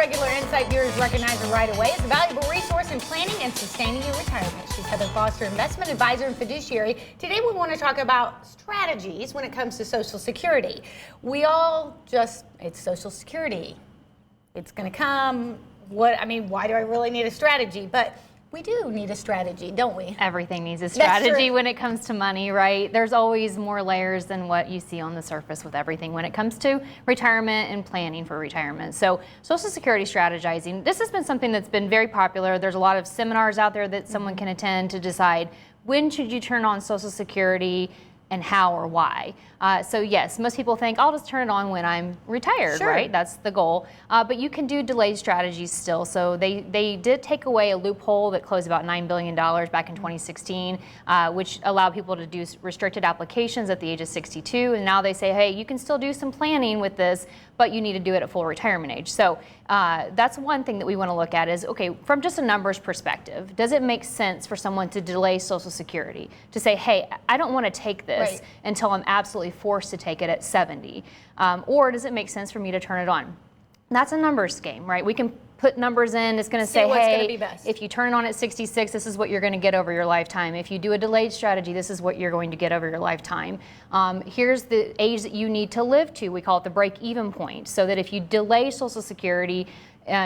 regular Insight viewers recognize her right away as a valuable resource in planning and sustaining your retirement. She's Heather Foster, investment advisor and fiduciary. Today we want to talk about strategies when it comes to Social Security. It's Social Security. It's going to come. Why do I really need a strategy? But we do need a strategy, don't we? Everything needs a strategy when it comes to money, right? There's always more layers than what you see on the surface with everything when it comes to retirement and planning for retirement. So Social Security strategizing, this has been something that's been very popular. There's a lot of seminars out there that someone can attend to decide when should you turn on Social Security and how or why. So yes, most people think I'll just turn it on when I'm retired, right? That's the goal. But you can do delayed strategies still. So they did take away a loophole that closed about $9 billion back in 2016, which allowed people to do restricted applications at the age of 62. And now they say, hey, you can still do some planning with this, but you need to do it at full retirement age. So that's one thing that we want to look at is, okay, from just a numbers perspective, does it make sense for someone to delay Social Security? To say, hey, I don't want to take this until I'm absolutely forced to take it at 70. Or does it make sense for me to turn it on? That's a numbers game, right? We can put numbers in. It's going to say, hey, if you turn it on at 66, this is what you're going to get over your lifetime. If you do a delayed strategy, this is what you're going to get over your lifetime. Here's the age that you need to live to. We call it the break-even point. So that if you delay Social Security,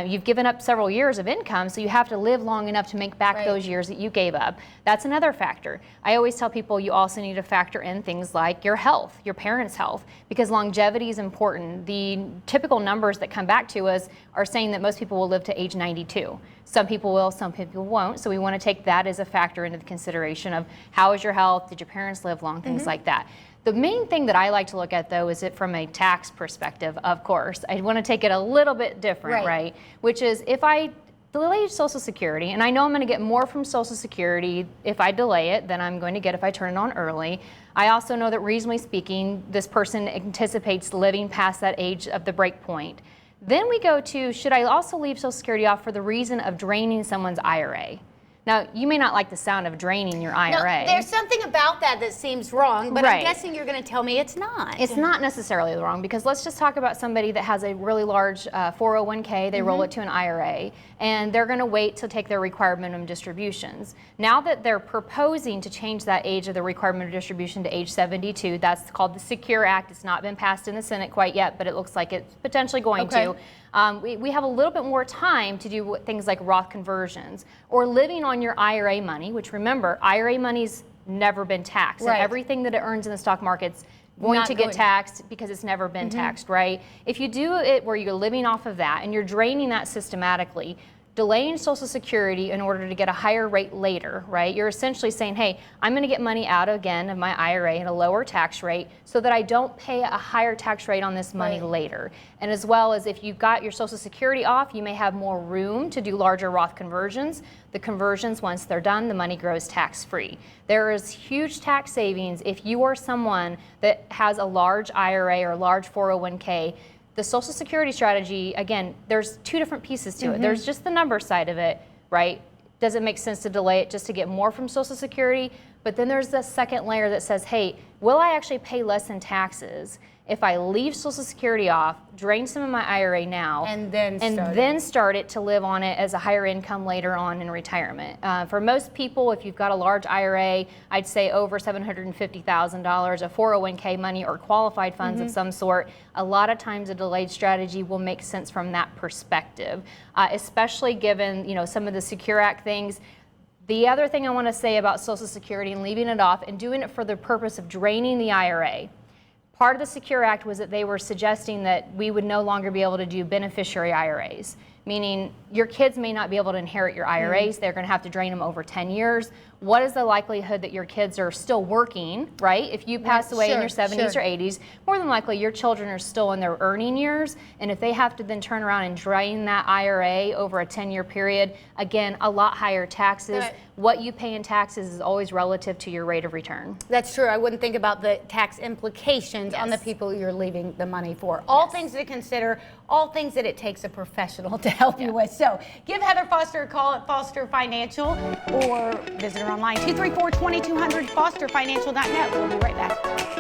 you've given up several years of income, so you have to live long enough to make back those years that you gave up. That's another factor. I always tell people you also need to factor in things like your health, your parents' health, because longevity is important. The typical numbers that come back to us are saying that most people will live to age 92. Some people will, some people won't, so we want to take that as a factor into the consideration of how is your health, did your parents live long, things like that. The main thing that I like to look at, though, is it from a tax perspective, of course. I want to take it a little bit different, right? Which is if I delay Social Security, and I know I'm going to get more from Social Security if I delay it than I'm going to get if I turn it on early. I also know that reasonably speaking, this person anticipates living past that age of the break point. Then we go to, should I also leave Social Security off for the reason of draining someone's IRA? Now, you may not like the sound of draining your IRA. No, there's something about that seems wrong, but I'm guessing you're going to tell me it's not. It's not necessarily wrong, because let's just talk about somebody that has a really large 401k, they roll it to an IRA, and they're going to wait to take their required minimum distributions. Now that they're proposing to change that age of the required minimum distribution to age 72, that's called the Secure Act. It's not been passed in the Senate quite yet, but it looks like it's potentially going to. We have a little bit more time to do things like Roth conversions or living on your IRA money, which remember, IRA money's never been taxed. And everything that it earns in the stock market's going to get taxed because it's never been taxed, right? If you do it where you're living off of that and you're draining that systematically, delaying Social Security in order to get a higher rate later, right? You're essentially saying, hey, I'm going to get money out again of my IRA at a lower tax rate so that I don't pay a higher tax rate on this money later. And as well as if you've got your Social Security off, you may have more room to do larger Roth conversions. The conversions, once they're done, the money grows tax-free. There is huge tax savings if you are someone that has a large IRA or a large 401k. The Social Security strategy, again, there's two different pieces to it. There's just the number side of it, right? Does it make sense to delay it just to get more from Social Security? But then there's the second layer that says, hey, will I actually pay less in taxes if I leave Social Security off, drain some of my IRA now, and then start it to live on it as a higher income later on in retirement? For most people, if you've got a large IRA, I'd say over $750,000 of 401k money or qualified funds of some sort, a lot of times a delayed strategy will make sense from that perspective, especially given some of the Secure Act things. The other thing I want to say about Social Security and leaving it off and doing it for the purpose of draining the IRA, part of the Secure Act was that they were suggesting that we would no longer be able to do beneficiary IRAs, meaning your kids may not be able to inherit your IRAs. They're going to have to drain them over 10 years. What is the likelihood that your kids are still working, right? If you pass away in your 70s or 80s, more than likely your children are still in their earning years. And if they have to then turn around and drain that IRA over a 10-year period, again, a lot higher taxes. What you pay in taxes is always relative to your rate of return. That's true. I wouldn't think about the tax implications on the people you're leaving the money for. All things to consider, all things that it takes a professional to help you with. So give Heather Foster a call at Foster Financial or visit her online, 234-2200, fosterfinancial.net. We'll be right back.